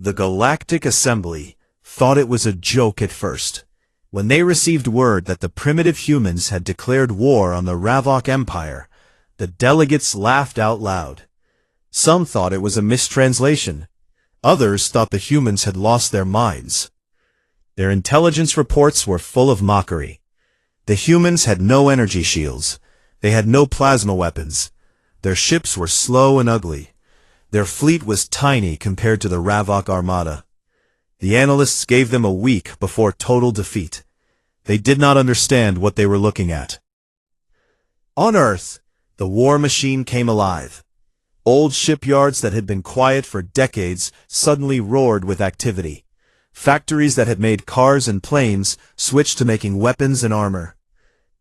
The Galactic Assembly thought it was a joke at first. When they received word that the primitive humans had declared war on the Ravok Empire, the delegates laughed out loud. Some thought it was a mistranslation. Others thought the humans had lost their minds. Their intelligence reports were full of mockery. The humans had no energy shields. They had no plasma weapons. Their ships were slow and ugly. Their fleet was tiny compared to the Ravok Armada. The analysts gave them a week before total defeat. They did not understand what they were looking at. On Earth, the war machine came alive. Old shipyards that had been quiet for decades suddenly roared with activity. Factories that had made cars and planes switched to making weapons and armor.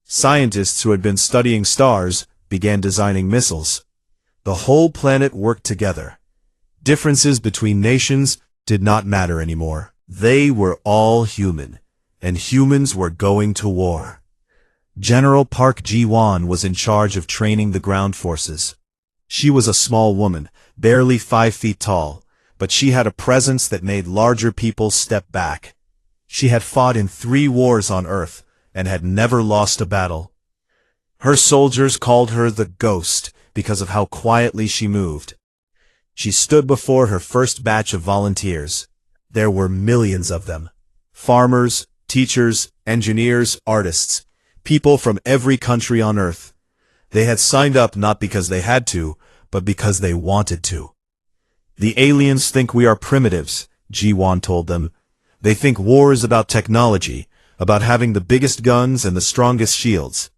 Scientists who had been studying stars began designing missiles. The whole planet worked together. Differences between nations did not matter anymore. They were all human, and humans were going to war. General Park Ji-won was in charge of training the ground forces. She was a small woman, barely 5 feet tall, but she had a presence that made larger people step back. She had fought in 3 wars on Earth and had never lost a battle. Her soldiers called her the Ghost because of how quietly she moved. She stood before her first batch of volunteers. There were millions of them. Farmers, teachers, engineers, artists, people from every country on Earth. They had signed up not because they had to, but because they wanted to. The aliens think we are primitives, Ji-won told them. They think war is about technology, about having the biggest guns and the strongest shields.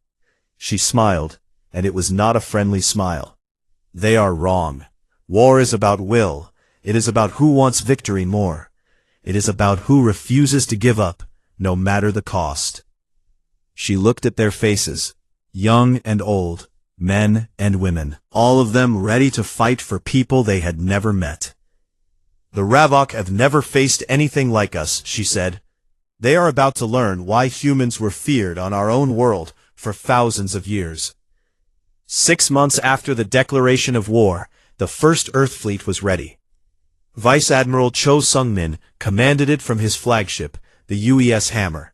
She smiled, and it was not a friendly smile. They are wrong. War is about will. It is about who wants victory more. It is about who refuses to give up, no matter the cost. She looked at their faces, young and old, men and women, all of them ready to fight for people they had never met. The Ravok have never faced anything like us, she said. They are about to learn why humans were feared on our own world for thousands of years. 6 months after the declaration of war, the first Earth fleet was ready. Vice Admiral Cho Sung-min commanded it from his flagship, the UES Hammer.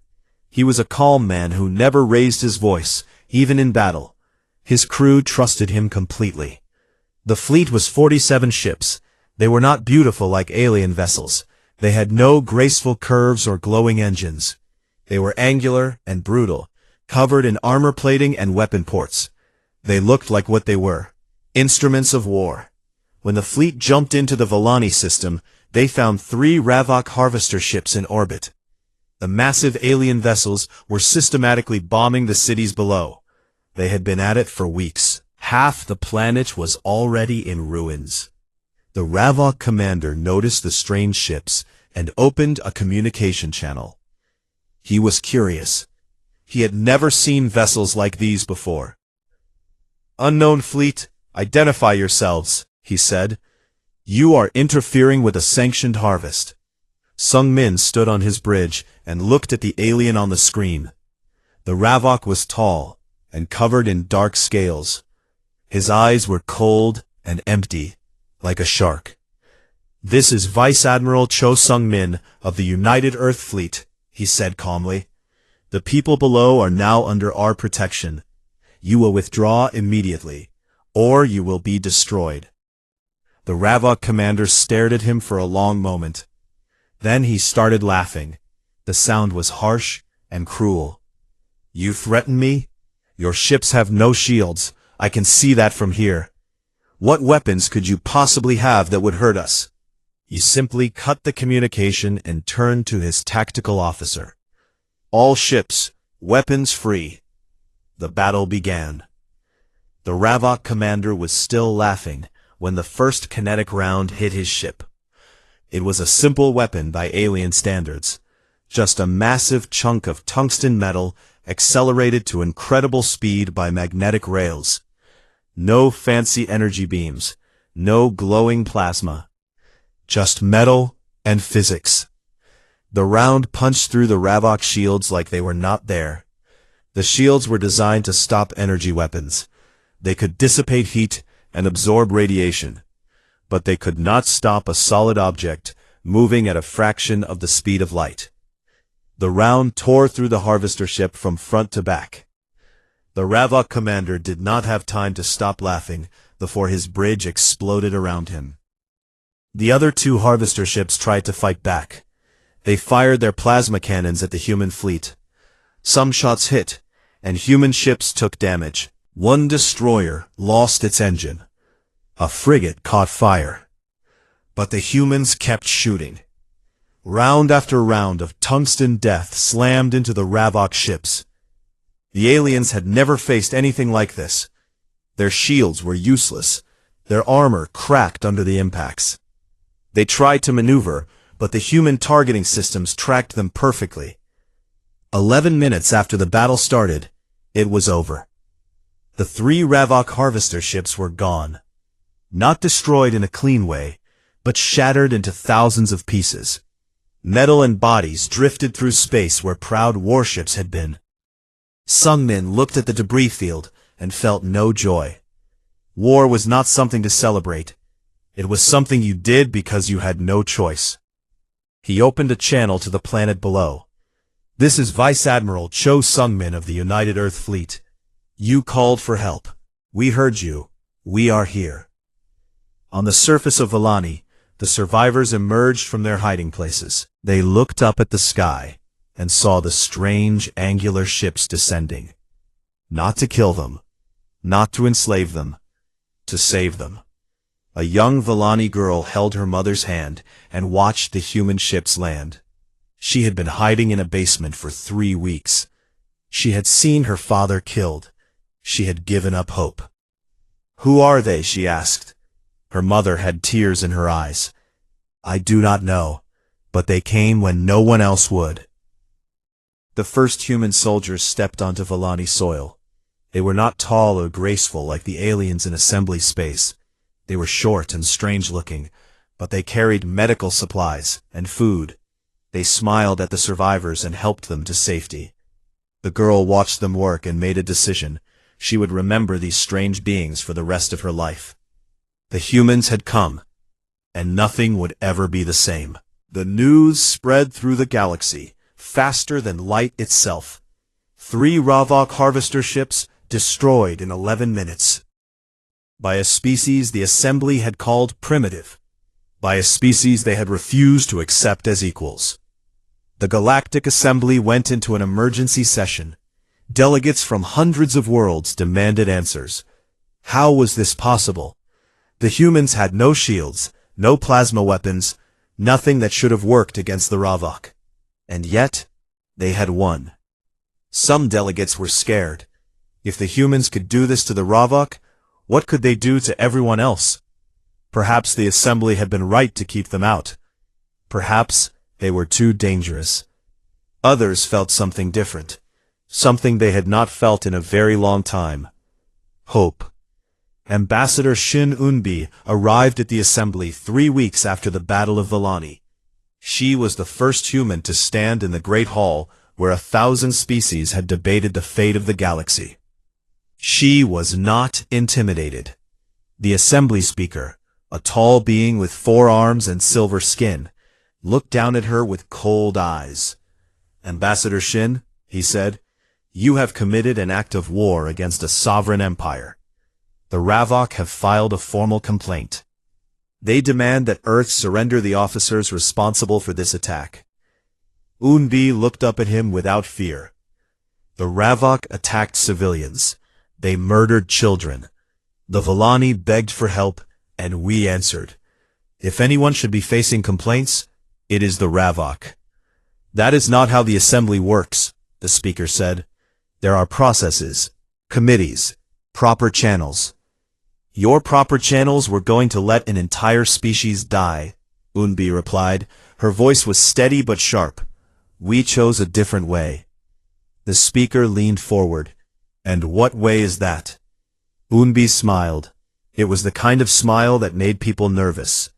He was a calm man who never raised his voice, even in battle. His crew trusted him completely. The fleet was 47 ships. They were not beautiful like alien vessels. They had no graceful curves or glowing engines. They were angular and brutal, covered in armor plating and weapon ports. They looked like what they were, instruments of war. When the fleet jumped into the Volani system, they found 3 Ravok harvester ships in orbit. The massive alien vessels were systematically bombing the cities below. They had been at it for weeks. Half the planet was already in ruins. The Ravok commander noticed the strange ships and opened a communication channel. He was curious. He had never seen vessels like these before. "Unknown fleet, identify yourselves," he said. "You are interfering with a sanctioned harvest." Sung-min stood on his bridge and looked at the alien on the screen. The Ravok was tall and covered in dark scales. His eyes were cold and empty, like a shark. "This is Vice Admiral Cho Sung-min of the United Earth Fleet," he said calmly. "The people below are now under our protection. You will withdraw immediately, or you will be destroyed." The Ravok commander stared at him for a long moment. Then he started laughing. The sound was harsh and cruel. "You threaten me? Your ships have no shields. I can see that from here. What weapons could you possibly have that would hurt us?" He simply cut the communication and turned to his tactical officer. "All ships, weapons free." The battle began. The Ravok commander was still laughing when the first kinetic round hit his ship. It was a simple weapon by alien standards, just a massive chunk of tungsten metal accelerated to incredible speed by magnetic rails. No fancy energy beams, no glowing plasma, just metal and physics. The round punched through the Ravok shields like they were not there. The shields were designed to stop energy weapons. They could dissipate heat and absorb radiation, but they could not stop a solid object moving at a fraction of the speed of light. The round tore through the harvester ship from front to back. The Ravok commander did not have time to stop laughing before his bridge exploded around him. The other two harvester ships tried to fight back. They fired their plasma cannons at the human fleet. Some shots hit, and human ships took damage. One destroyer lost its engine. A frigate caught fire. But the humans kept shooting. Round after round of tungsten death slammed into the Ravok ships. The aliens had never faced anything like this. Their shields were useless. Their armor cracked under the impacts. They tried to maneuver, but the human targeting systems tracked them perfectly. 11 minutes after the battle started, it was over. The 3 Ravok harvester ships were gone. Not destroyed in a clean way, but shattered into thousands of pieces. Metal and bodies drifted through space where proud warships had been. Sungmin looked at the debris field and felt no joy. War was not something to celebrate. It was something you did because you had no choice. He opened a channel to the planet below. This is Vice Admiral Cho Sungmin of the United Earth Fleet. You called for help. We heard you. We are here. On the surface of Vellani, the survivors emerged from their hiding places. They looked up at the sky and saw the strange angular ships descending. Not to kill them, not to enslave them, to save them. A young Vellani girl held her mother's hand and watched the human ships land. She had been hiding in a basement for 3 weeks. She had seen her father killed. She had given up hope. Who are they? She asked. Her mother had tears in her eyes. I do not know, but they came when no one else would. The first human soldiers stepped onto Vellani soil. They were not tall or graceful like the aliens in assembly space. They were short and strange-looking, but they carried medical supplies and food. They smiled at the survivors and helped them to safety. The girl watched them work and made a decision. She would remember these strange beings for the rest of her life. The humans had come, and nothing would ever be the same. The news spread through the galaxy, faster than light itself. 3 Ravok harvester ships destroyed in 11 minutes. By a species the Assembly had called primitive. By a species they had refused to accept as equals. The Galactic Assembly went into an emergency session. Delegates from hundreds of worlds demanded answers. How was this possible? The humans had no shields, no plasma weapons, nothing that should have worked against the Ravok. And yet, they had won. Some delegates were scared. If the humans could do this to the Ravok, what could they do to everyone else? Perhaps the Assembly had been right to keep them out. Perhaps they were too dangerous. Others felt something different. Something they had not felt in a very long time. Hope. Ambassador Shin Unbi arrived at the Assembly 3 weeks after the Battle of Vellani. She was the first human to stand in the Great Hall where 1,000 species had debated the fate of the galaxy. She was not intimidated. The Assembly Speaker, a tall being with 4 arms and silver skin, looked down at her with cold eyes. Ambassador Shin, he said, you have committed an act of war against a sovereign empire. The Ravok have filed a formal complaint. They demand that Earth surrender the officers responsible for this attack. Unbi looked up at him without fear. The Ravok attacked civilians. They murdered children. The Vellani begged for help, and we answered. If anyone should be facing complaints, it is the Ravok. That is not how the Assembly works, the Speaker said. There are processes, committees, proper channels. Your proper channels were going to let an entire species die, Unbi replied. Her voice was steady but sharp. We chose a different way. The Speaker leaned forward. And what way is that? Unbi smiled. It was the kind of smile that made people nervous.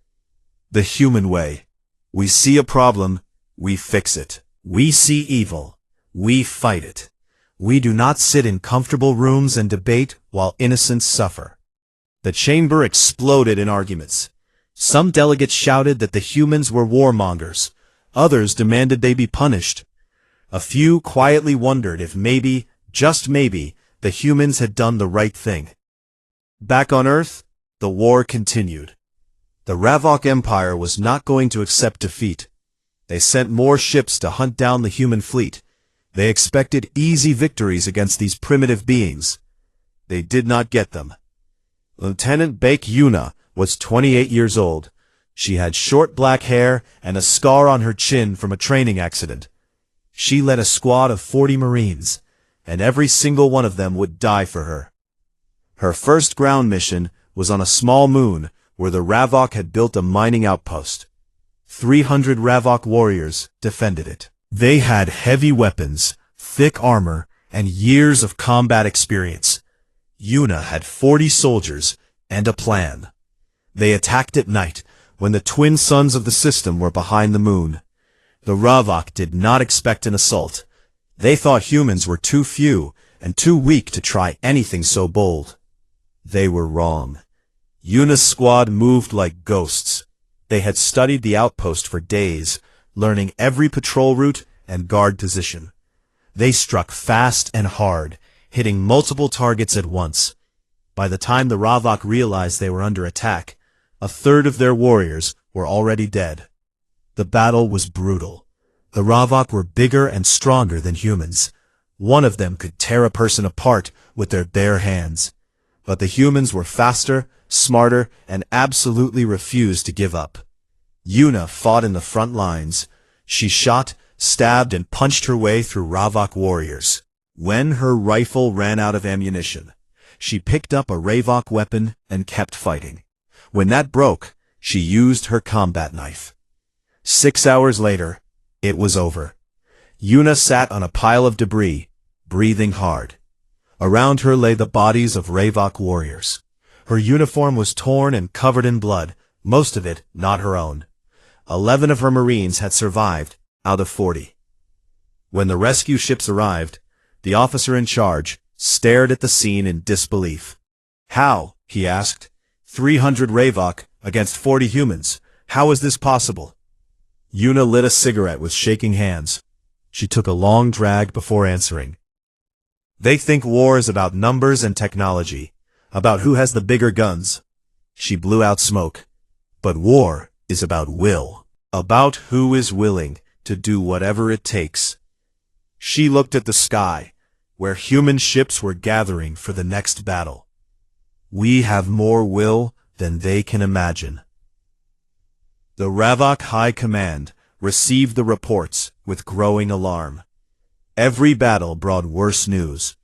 The human way. We see a problem, we fix it. We see evil, we fight it. We do not sit in comfortable rooms and debate while innocents suffer. The chamber exploded in arguments. Some delegates shouted that the humans were warmongers. Others demanded they be punished. A few quietly wondered if maybe, just maybe, the humans had done the right thing. Back on Earth, the war continued. The Ravok Empire was not going to accept defeat. They sent more ships to hunt down the human fleet. They expected easy victories against these primitive beings. They did not get them. Lieutenant Bake Yuna was 28 years old. She had short black hair and a scar on her chin from a training accident. She led a squad of 40 Marines, and every single one of them would die for her. Her first ground mission was on a small moon where the Ravok had built a mining outpost. 300 Ravok warriors defended it. They had heavy weapons, thick armor, and years of combat experience. Yuna had 40 soldiers and a plan. They attacked at night, when the twin suns of the system were behind the moon. The Ravok did not expect an assault. They thought humans were too few and too weak to try anything so bold. They were wrong. Yuna's squad moved like ghosts. They had studied the outpost for days, learning every patrol route and guard position. They struck fast and hard, hitting multiple targets at once. By the time the Ravok realized they were under attack, a third of their warriors were already dead. The battle was brutal. The Ravok were bigger and stronger than humans. One of them could tear a person apart with their bare hands. But the humans were faster, smarter, and absolutely refused to give up. Yuna fought in the front lines. She shot, stabbed, and punched her way through Ravok warriors. When her rifle ran out of ammunition, she picked up a Ravok weapon and kept fighting. When that broke, she used her combat knife. 6 hours later, it was over. Yuna sat on a pile of debris, breathing hard. Around her lay the bodies of Ravok warriors. Her uniform was torn and covered in blood, most of it not her own. 11 of her Marines had survived, out of 40. When the rescue ships arrived, the officer in charge stared at the scene in disbelief. "How?" he asked. 300 Ravok against 40 humans. How is this possible? Yuna lit a cigarette with shaking hands. She took a long drag before answering. "They think war is about numbers and technology, about who has the bigger guns." She blew out smoke. "But war is about will, about who is willing to do whatever it takes." She looked at the sky, where human ships were gathering for the next battle. "We have more will than they can imagine." The Ravok High Command received the reports with growing alarm. Every battle brought worse news.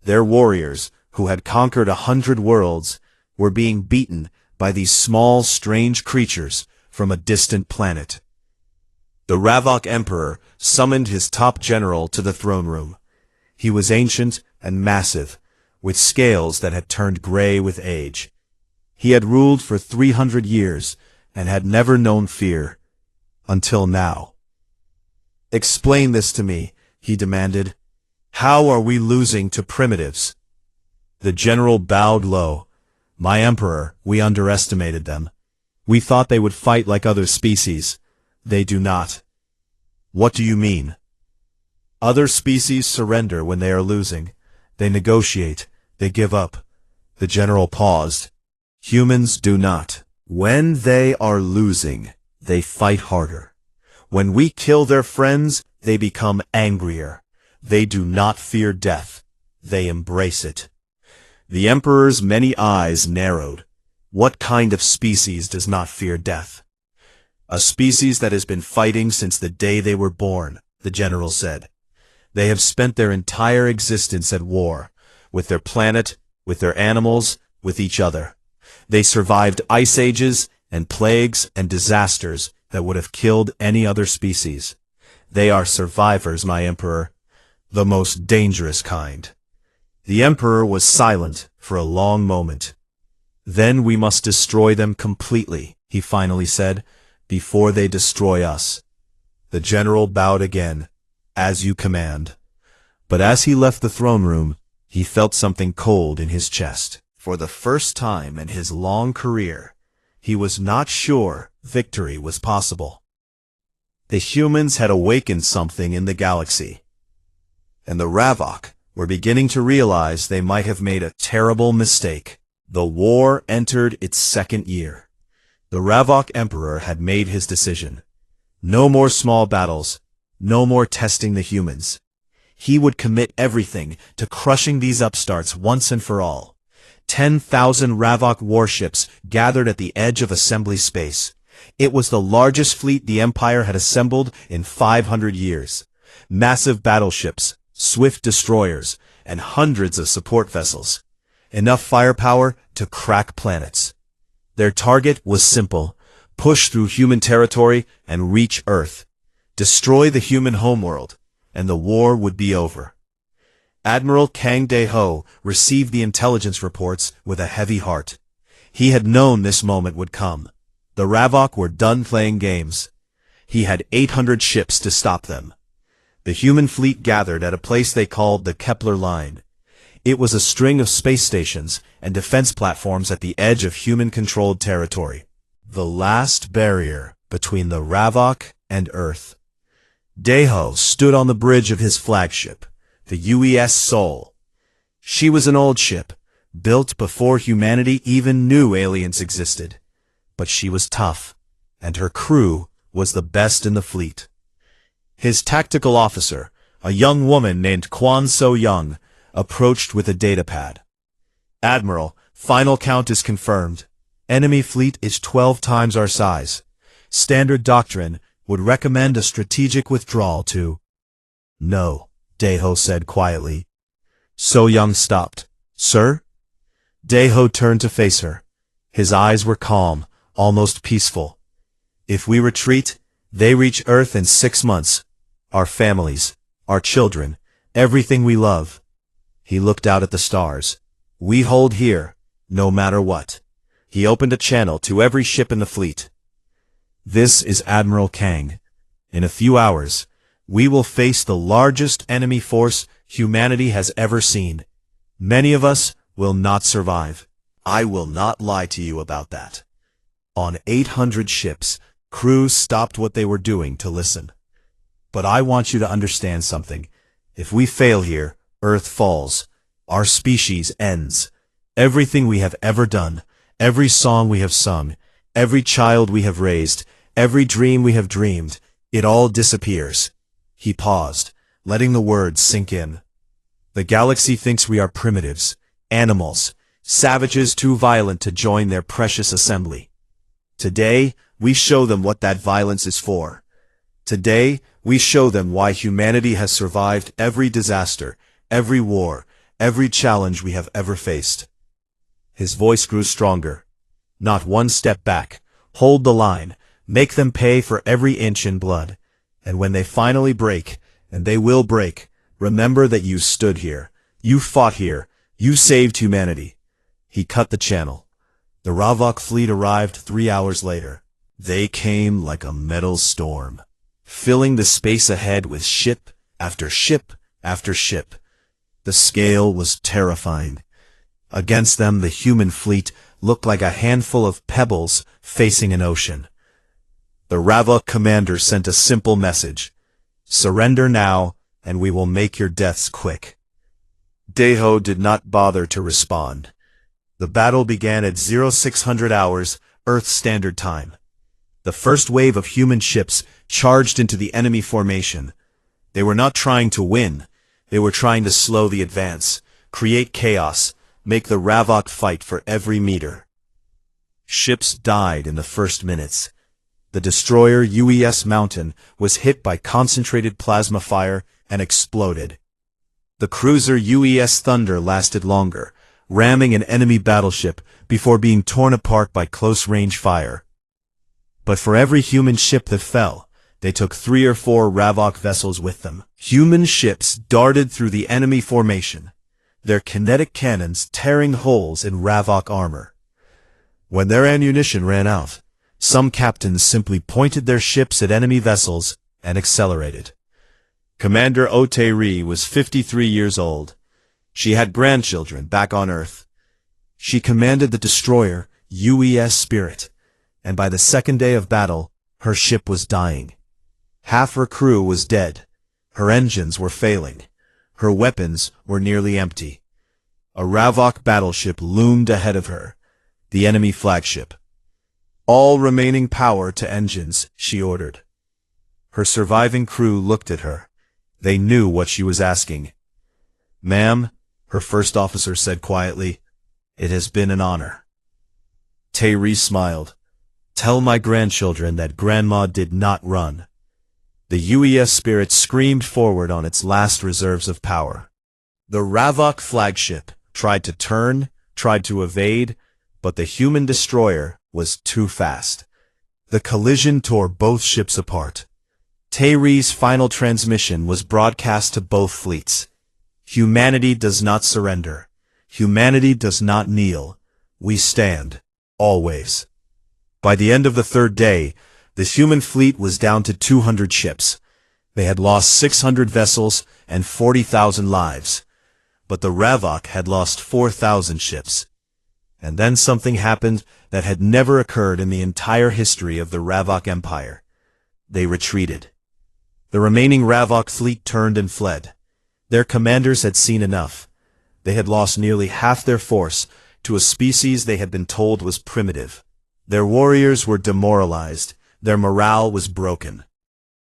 Their warriors, who had conquered 100 worlds, were being beaten by these small, strange creatures from a distant planet. The Ravok Emperor summoned his top general to the throne room. He was ancient and massive, with scales that had turned gray with age. He had ruled for 300 years and had never known fear, until now. "Explain this to me," he demanded. "How are we losing to primitives?" The general bowed low. "My emperor, we underestimated them. We thought they would fight like other species. They do not." "What do you mean?" "Other species surrender when they are losing. They negotiate. They give up." The general paused. "Humans do not. When they are losing, they fight harder. When we kill their friends, they become angrier. They do not fear death. They embrace it." The emperor's many eyes narrowed. "What kind of species does not fear death?" "A species that has been fighting since the day they were born," the general said. "They have spent their entire existence at war, with their planet, with their animals, with each other. They survived ice ages and plagues and disasters that would have killed any other species. They are survivors, my emperor, the most dangerous kind." The emperor was silent for a long moment. "Then we must destroy them completely," he finally said, "before they destroy us." The general bowed again. "As you command." But as he left the throne room, he felt something cold in his chest. For the first time in his long career, he was not sure victory was possible. The humans had awakened something in the galaxy, and the Ravok were beginning to realize they might have made a terrible mistake. The war entered its second year. The Ravok Emperor had made his decision. No more small battles, no more testing the humans. He would commit everything to crushing these upstarts once and for all. 10,000 Ravok warships gathered at the edge of assembly space. It was the largest fleet the Empire had assembled in 500 years. Massive battleships, swift destroyers, and hundreds of support vessels. Enough firepower to crack planets. Their target was simple: push through human territory and reach Earth. Destroy the human homeworld, and the war would be over. Admiral Kang De-ho received the intelligence reports with a heavy heart. He had known this moment would come. The Ravok were done playing games. He had 800 ships to stop them. The human fleet gathered at a place they called the Kepler Line. It was a string of space stations and defense platforms at the edge of human-controlled territory. The last barrier between the Ravok and Earth. De-ho stood on the bridge of his flagship, the UES Sol. She was an old ship, built before humanity even knew aliens existed. But she was tough, and her crew was the best in the fleet. His tactical officer, a young woman named Kwon So-young, approached with a datapad. Admiral, final count is confirmed. Enemy fleet is 12 times our size. Standard doctrine would recommend a strategic withdrawal to... No, De-ho said quietly. So-young stopped. Sir? De-ho turned to face her. His eyes were calm, almost peaceful. If we retreat, they reach Earth in 6 months. Our families, our children, everything we love. He looked out at the stars. We hold here, no matter what. He opened a channel to every ship in the fleet. This is Admiral Kang. In a few hours, we will face the largest enemy force humanity has ever seen. Many of us will not survive. I will not lie to you about that. On 800 ships, crews stopped what they were doing to listen. But I want you to understand something. If we fail here, Earth falls. Our species ends. Everything we have ever done, every song we have sung, every child we have raised, every dream we have dreamed, it all disappears. He paused, letting the words sink in. The galaxy thinks we are primitives, animals, savages too violent to join their precious assembly. Today, we show them what that violence is for. Today, we show them why humanity has survived every disaster, every war, every challenge we have ever faced. His voice grew stronger. Not one step back. Hold the line. Make them pay for every inch in blood. And when they finally break, and they will break, remember that you stood here. You fought here. You saved humanity. He cut the channel. The Ravok fleet arrived 3 hours later. They came like a metal storm, filling the space ahead with ship after ship after ship. The scale was terrifying. Against them, the human fleet looked like a handful of pebbles facing an ocean. The Ravok commander sent a simple message. Surrender now, and we will make your deaths quick. De-ho did not bother to respond. The battle began at 0600 hours, Earth Standard Time. The first wave of human ships charged into the enemy formation. They were not trying to win. They were trying to slow the advance, create chaos, make the Ravok fight for every meter. Ships died in the first minutes. The destroyer UES Mountain was hit by concentrated plasma fire and exploded. The cruiser UES Thunder lasted longer, ramming an enemy battleship before being torn apart by close-range fire. But for every human ship that fell, they took 3 or 4 Ravok vessels with them. Human ships darted through the enemy formation, their kinetic cannons tearing holes in Ravok armor. When their ammunition ran out, some captains simply pointed their ships at enemy vessels and accelerated. Commander Ote-ri was 53 years old. She had grandchildren back on Earth. She commanded the destroyer UES Spirit, and by the second day of battle, her ship was dying. Half her crew was dead. Her engines were failing. Her weapons were nearly empty. A Ravok battleship loomed ahead of her, the enemy flagship. "All remaining power to engines," she ordered. Her surviving crew looked at her. They knew what she was asking. "Ma'am," her first officer said quietly, "it has been an honor." Tayri smiled. "Tell my grandchildren that Grandma did not run." The UES Spirit screamed forward on its last reserves of power. The Ravok flagship tried to turn, tried to evade, but the human destroyer was too fast. The collision tore both ships apart. Tayri's final transmission was broadcast to both fleets. "Humanity does not surrender. Humanity does not kneel. We stand. Always." By the end of the third day, the human fleet was down to 200 ships. They had lost 600 vessels and 40,000 lives. But the Ravok had lost 4,000 ships. And then something happened that had never occurred in the entire history of the Ravok Empire. They retreated. The remaining Ravok fleet turned and fled. Their commanders had seen enough. They had lost nearly half their force to a species they had been told was primitive. Their warriors were demoralized. Their morale was broken.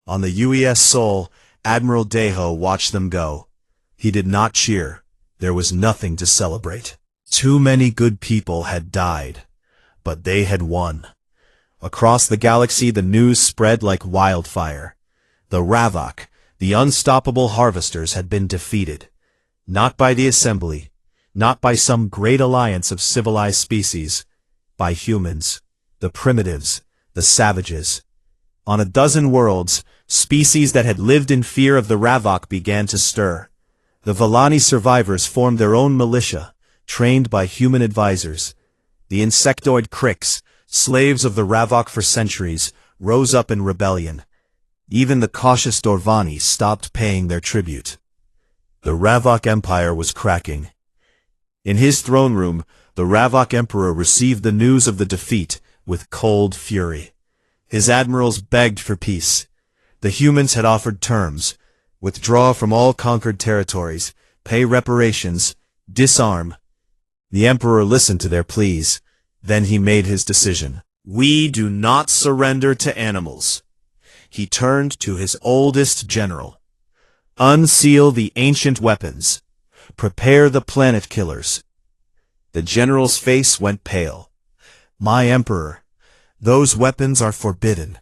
On the UES Sol, Admiral Deho watched them go. He did not cheer. There was nothing to celebrate. Too many good people had died. But they had won. Across the galaxy, the news spread like wildfire. The Ravok, the unstoppable harvesters, had been defeated. Not by the Assembly, not by some great alliance of civilized species, by humans, the primitives, the savages. On a dozen worlds, species that had lived in fear of the Ravok began to stir. The Vellani survivors formed their own militia, trained by human advisors. The insectoid Krix, slaves of the Ravok for centuries, rose up in rebellion. Even the cautious Dorvani stopped paying their tribute. The Ravok Empire was cracking. In his throne room, the Ravok Emperor received the news of the defeat with cold fury. His admirals begged for peace. The humans had offered terms: withdraw from all conquered territories, pay reparations, disarm. The Emperor listened to their pleas. Then he made his decision. "We do not surrender to animals." He turned to his oldest general. "Unseal the ancient weapons. Prepare the planet killers." The general's face went pale. "My Emperor, those weapons are forbidden.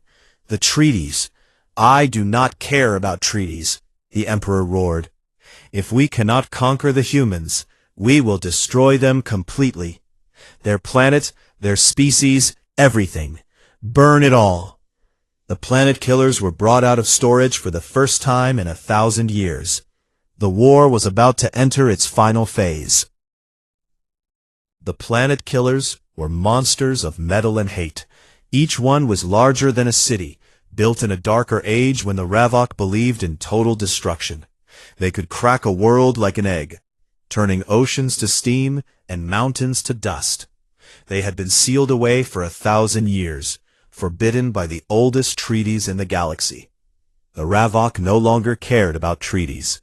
The treaties—" "I do not care about treaties," the Emperor roared. "If we cannot conquer the humans, we will destroy them completely. Their planet, their species, everything. Burn it all." The planet killers were brought out of storage for the first time in 1,000 years. The war was about to enter its final phase. The planet killers were monsters of metal and hate. Each one was larger than a city, built in a darker age when the Ravok believed in total destruction. They could crack a world like an egg, turning oceans to steam and mountains to dust. They had been sealed away for 1,000 years, forbidden by the oldest treaties in the galaxy. The Ravok no longer cared about treaties.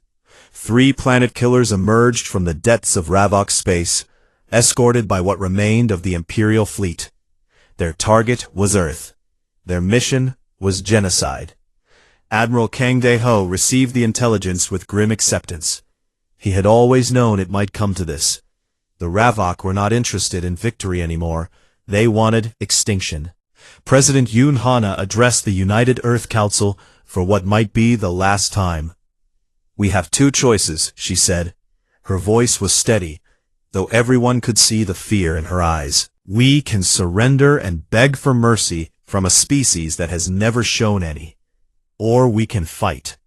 3 planet killers emerged from the depths of Ravok space, escorted by what remained of the Imperial fleet. Their target was Earth. Their mission was genocide. Admiral Kang De-ho received the intelligence with grim acceptance. He had always known it might come to this. The Ravok were not interested in victory anymore. They wanted extinction. President Yoon Hana addressed the United Earth Council for what might be the last time. "We have 2 choices," she said. Her voice was steady, though everyone could see the fear in her eyes. "We can surrender and beg for mercy from a species that has never shown any. Or we can fight."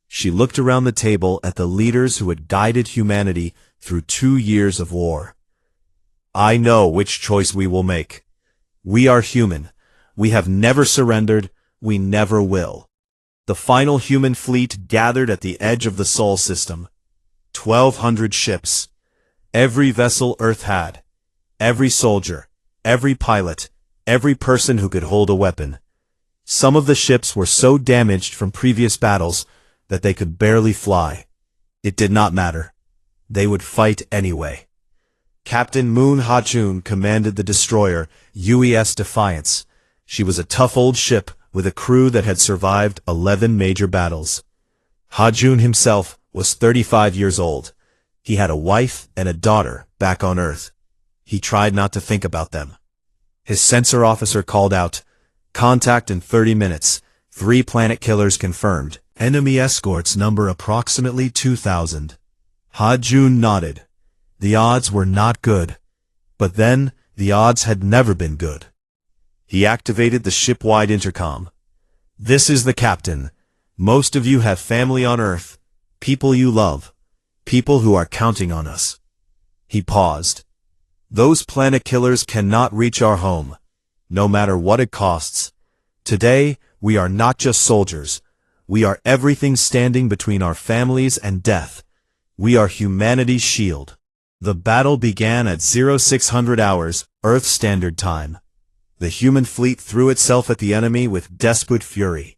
She looked around the table at the leaders who had guided humanity through 2 years of war. "I know which choice we will make. We are human. We have never surrendered. We never will." The final human fleet gathered at the edge of the Sol system. 1,200 ships. Every vessel Earth had. Every soldier. Every pilot. every person who could hold a weapon. Some of the ships were so damaged from previous battles that they could barely fly. It did not matter. They would fight anyway. Captain Moon Ha-jun commanded the destroyer UES Defiance. She was a tough old ship with a crew that had survived 11 major battles. Ha-jun himself was 35 years old. He had a wife and a daughter back on Earth. He tried not to think about them. His sensor officer called out, "Contact in 30 minutes. 3 planet killers confirmed. Enemy escorts number approximately 2,000. Ha-jun nodded. The odds were not good. But then, the odds had never been good. He activated the ship-wide intercom. "This is the captain. Most of you have family on Earth, people you love, people who are counting on us." He paused. "Those planet killers cannot reach our home, no matter what it costs. Today, we are not just soldiers. We are everything standing between our families and death. We are humanity's shield." The battle began at 0600 hours, Earth Standard Time. The human fleet threw itself at the enemy with desperate fury.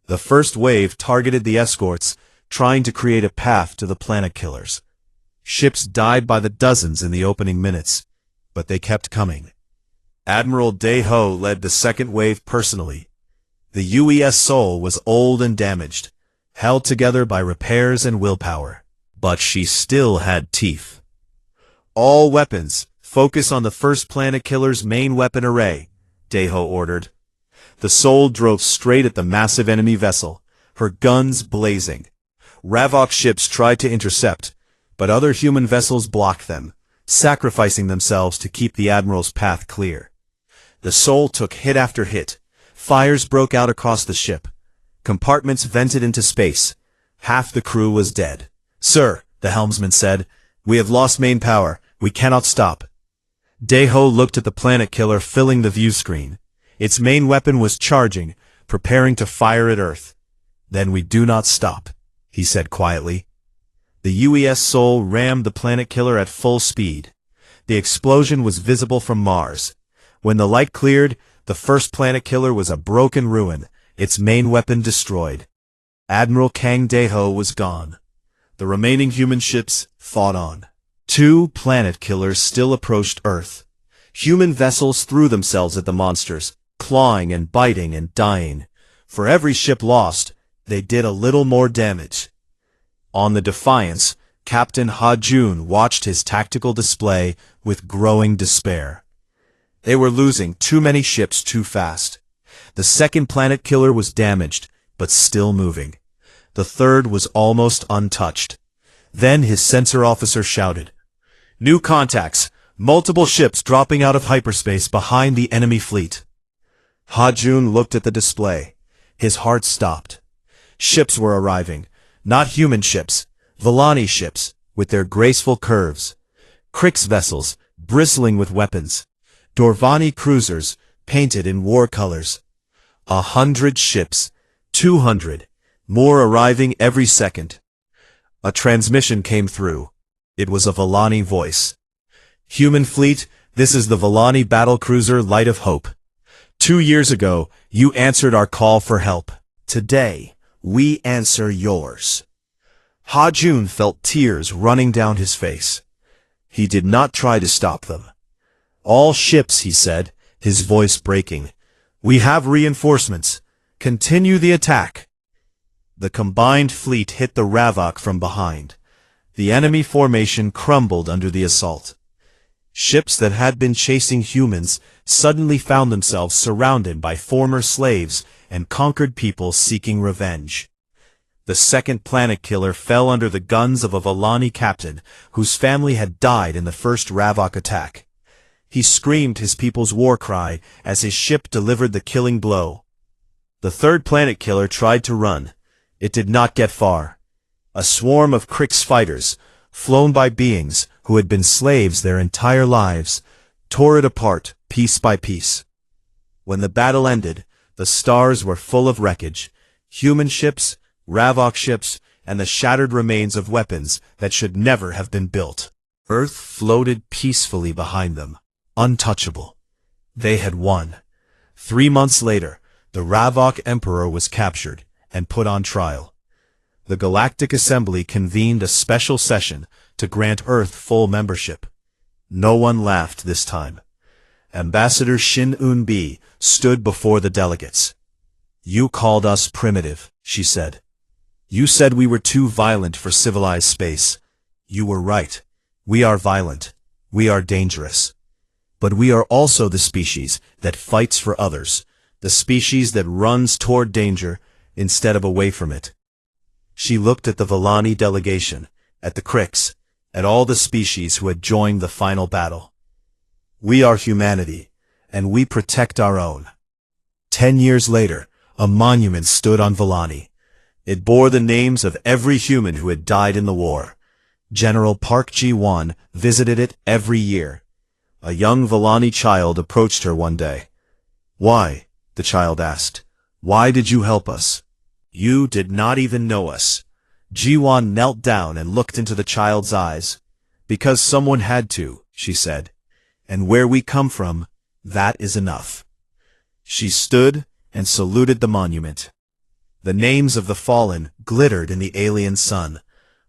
The first wave targeted the escorts, trying to create a path to the planet killers. Ships died by the dozens in the opening minutes, but they kept coming. Admiral Dae-ho led the second wave personally. The UES Seoul was old and damaged, held together by repairs and willpower. But she still had teeth. "All weapons, focus on the first planet killer's main weapon array," Dae-ho ordered. The Seoul drove straight at the massive enemy vessel, her guns blazing. Ravok ships tried to intercept, but other human vessels blocked them, sacrificing themselves to keep the Admiral's path clear. The Seoul took hit after hit. Fires broke out across the ship. Compartments vented into space. Half the crew was dead. "Sir," the helmsman said, "we have lost main power. We cannot stop." Dae-ho looked at the planet killer filling the view screen. Its main weapon was charging, preparing to fire at Earth. "Then we do not stop," he said quietly. The UES Seoul rammed the planet killer at full speed. The explosion was visible from Mars. When the light cleared, the first planet killer was a broken ruin, its main weapon destroyed. Admiral Kang Dae-ho was gone. The remaining human ships fought on. 2 planet killers still approached Earth. Human vessels threw themselves at the monsters, clawing and biting and dying. For every ship lost, they did a little more damage. On the Defiance, Captain Ha-jun watched his tactical display with growing despair. They were losing too many ships too fast. The second planet killer was damaged, but still moving. The third was almost untouched. Then his sensor officer shouted, "New contacts! Multiple ships dropping out of hyperspace behind the enemy fleet." Ha-jun looked at the display. His heart stopped. Ships were arriving. Not human ships. Vellani ships, with their graceful curves. Krix vessels, bristling with weapons. Dorvani cruisers, painted in war colors. 100 ships. 200. More arriving every second. A transmission came through. It was a Vellani voice. "Human fleet, this is the Vellani battlecruiser Light of Hope. 2 years ago, you answered our call for help. Today, we answer yours." Ha-jun felt tears running down his face. He did not try to stop them. "All ships," he said, his voice breaking. "We have reinforcements. Continue the attack." The combined fleet hit the Ravok from behind. The enemy formation crumbled under the assault. Ships that had been chasing humans suddenly found themselves surrounded by former slaves and conquered people seeking revenge. The second planet killer fell under the guns of a Vellani captain whose family had died in the first Ravok attack. He screamed his people's war cry as his ship delivered the killing blow. The third planet killer tried to run. It did not get far. A swarm of Krix fighters, flown by beings who had been slaves their entire lives, tore it apart piece by piece. When the battle ended, the stars were full of wreckage, human ships, Ravok ships, and the shattered remains of weapons that should never have been built. Earth floated peacefully behind them, untouchable. They had won. 3 months later, the Ravok Emperor was captured and put on trial. The Galactic Assembly convened a special session to grant Earth full membership. No one laughed this time. Ambassador Shin Un-bi stood before the delegates. "You called us primitive," she said. "You said we were too violent for civilized space. You were right. We are violent. We are dangerous. But we are also the species that fights for others, the species that runs toward danger instead of away from it." She looked at the Villani delegation, at the Krix, at all the species who had joined the final battle. "We are humanity, and we protect our own." 10 years later, a monument stood on Villani. It bore the names of every human who had died in the war. General Park Ji-won visited it every year. A young Villani child approached her one day. "Why?" the child asked. "Why did you help us? You did not even know us." Ji-won knelt down and looked into the child's eyes. "Because someone had to," she said. "And where we come from, that is enough." She stood and saluted the monument. The names of the fallen glittered in the alien sun,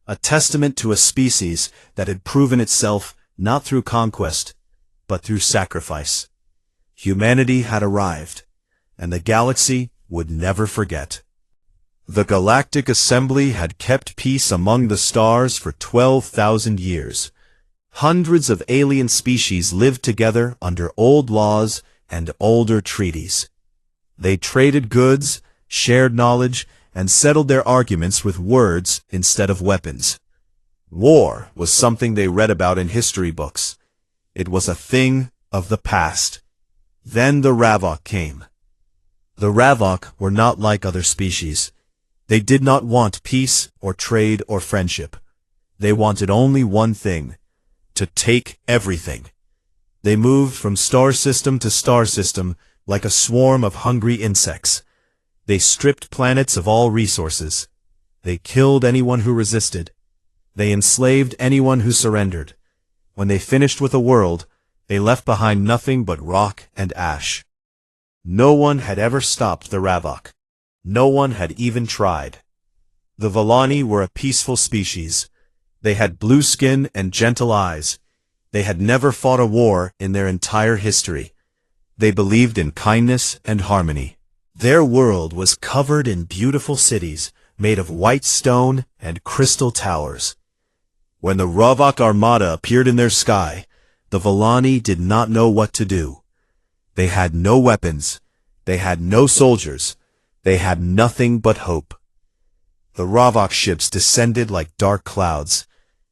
a testament to a species that had proven itself not through conquest, but through sacrifice. Humanity had arrived, and the galaxy would never forget. The Galactic Assembly had kept peace among the stars for 12,000 years. Hundreds of alien species lived together under old laws and older treaties. They traded goods, shared knowledge, and settled their arguments with words instead of weapons. War was something they read about in history books. It was a thing of the past. Then the Ravok came. The Ravok were not like other species. They did not want peace or trade or friendship. They wanted only one thing: to take everything. They moved from star system to star system like a swarm of hungry insects. They stripped planets of all resources. They killed anyone who resisted. They enslaved anyone who surrendered. When they finished with a world, they left behind nothing but rock and ash. No one had ever stopped the Ravok. No one had even tried. The Villani were a peaceful species. They had blue skin and gentle eyes. They had never fought a war in their entire history. They believed in kindness and harmony. Their world was covered in beautiful cities made of white stone and crystal towers. When the Ravok Armada appeared in their sky, the Villani did not know what to do. They had no weapons. They had no soldiers. They had nothing but hope. The Ravok ships descended like dark clouds.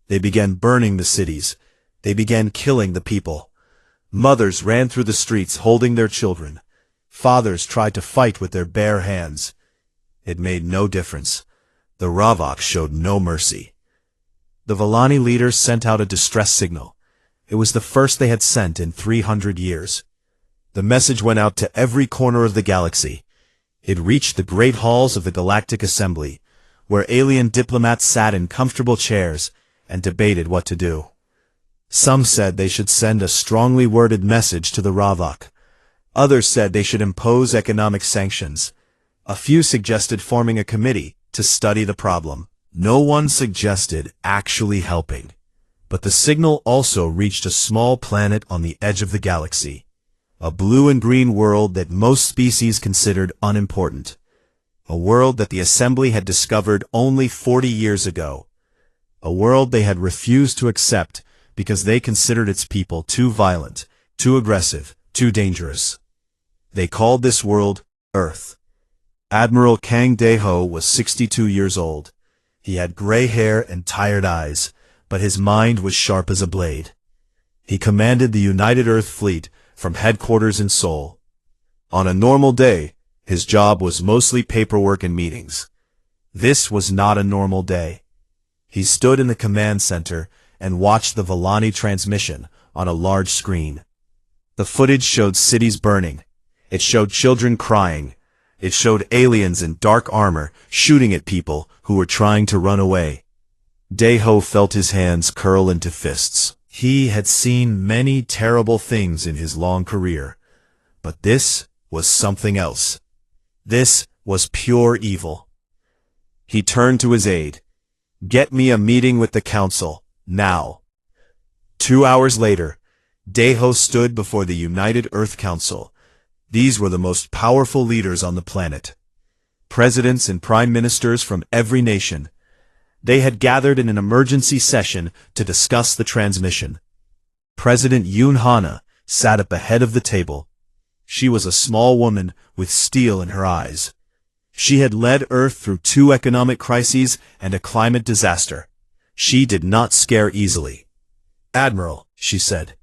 They began burning the cities. They began killing the people. Mothers ran through the streets holding their children. Fathers tried to fight with their bare hands. It made no difference. The Ravok showed no mercy. The Villani leaders sent out a distress signal. It was the first they had sent in 300 years. The message went out to every corner of the galaxy. It reached the great halls of the Galactic Assembly, where alien diplomats sat in comfortable chairs and debated what to do. Some said they should send a strongly worded message to the Ravok. Others said they should impose economic sanctions. A few suggested forming a committee to study the problem. No one suggested actually helping. But the signal also reached a small planet on the edge of the galaxy. A blue and green world that most species considered unimportant. A world that the Assembly had discovered only 40 years ago. A world they had refused to accept because they considered its people too violent, too aggressive, too dangerous. They called this world Earth. Admiral Kang Dae-ho was 62 years old. He had gray hair and tired eyes, but his mind was sharp as a blade. He commanded the United Earth Fleet from headquarters in Seoul. On a normal day, his job was mostly paperwork and meetings. This was not a normal day. He stood in the command center and watched the Villani transmission on a large screen. The footage showed cities burning. It showed children crying. It showed aliens in dark armor shooting at people who were trying to run away. Dae-ho felt his hands curl into fists. He had seen many terrible things in his long career, but this was something else. This was pure evil. He turned to his aide. "Get me a meeting with the council, now." 2 hours later, Deho stood before the United Earth Council. These were the most powerful leaders on the planet. Presidents and prime ministers from every nation. They had gathered in an emergency session to discuss the transmission. President Yoon Hana sat at the head of the table. She was a small woman with steel in her eyes. She had led Earth through 2 economic crises and a climate disaster. She did not scare easily. "Admiral," she said,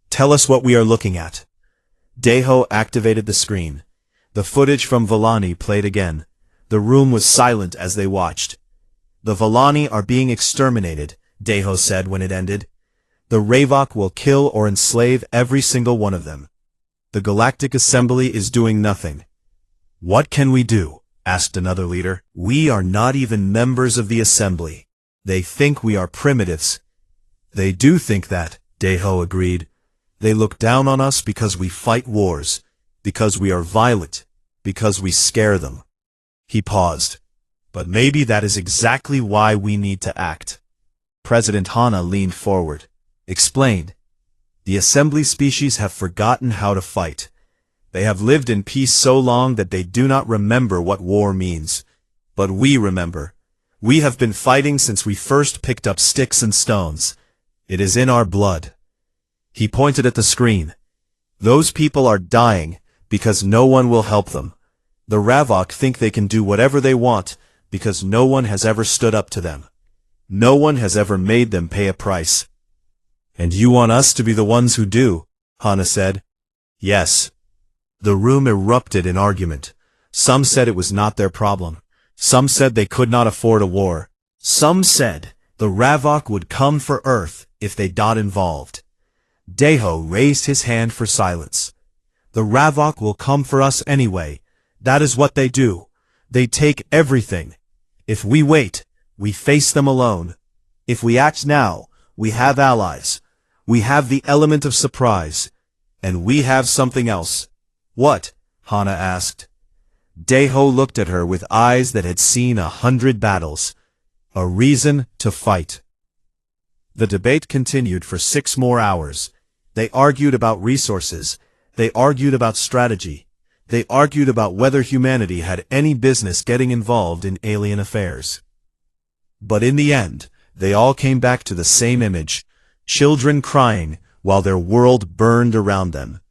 "tell us what we are looking at." Deho activated the screen. The footage from Volani played again. The room was silent as they watched. "The Volani are being exterminated," Deho said when it ended. "The Ravok will kill or enslave every single one of them. The Galactic Assembly is doing nothing." "What can we do?" asked another leader. "We are not even members of the Assembly. They think we are primitives." "They do think that," Deho agreed. "They look down on us because we fight wars, because we are violent, because we scare them." He paused. "But maybe that is exactly why we need to act." President Hana leaned forward. "Explain." "The Assembly species have forgotten how to fight. They have lived in peace so long that they do not remember what war means. But we remember. We have been fighting since we first picked up sticks and stones. It is in our blood." He pointed at the screen. "Those people are dying because no one will help them. The Ravok think they can do whatever they want because no one has ever stood up to them. No one has ever made them pay a price." "And you want us to be the ones who do," Hana said. "Yes." The room erupted in argument. Some said it was not their problem. Some said they could not afford a war. Some said the Ravok would come for Earth if they got involved. Deho raised his hand for silence. "The Ravok will come for us anyway. That is what they do. They take everything. If we wait, we face them alone. If we act now, we have allies. We have the element of surprise. And we have something else." "What?" Hana asked. Deho looked at her with eyes that had seen 100 battles. "A reason to fight." The debate continued for 6 more hours. They argued about resources. They argued about strategy. They argued about whether humanity had any business getting involved in alien affairs. But in the end, they all came back to the same image: children crying while their world burned around them.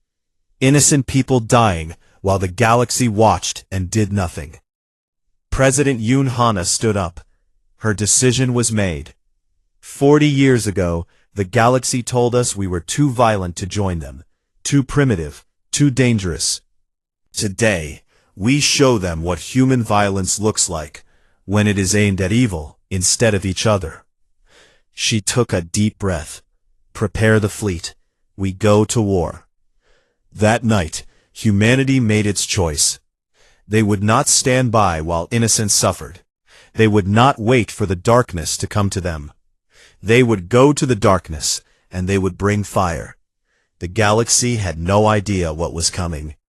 Innocent people dying while the galaxy watched and did nothing. President Yoon Hana stood up. Her decision was made. 40 years ago, the galaxy told us we were too violent to join them, too primitive, too dangerous. Today, we show them what human violence looks like, when it is aimed at evil instead of each other. She took a deep breath. "Prepare the fleet. We go to war." That night, humanity made its choice. They would not stand by while innocents suffered. They would not wait for the darkness to come to them. They would go to the darkness, and they would bring fire. The galaxy had no idea what was coming.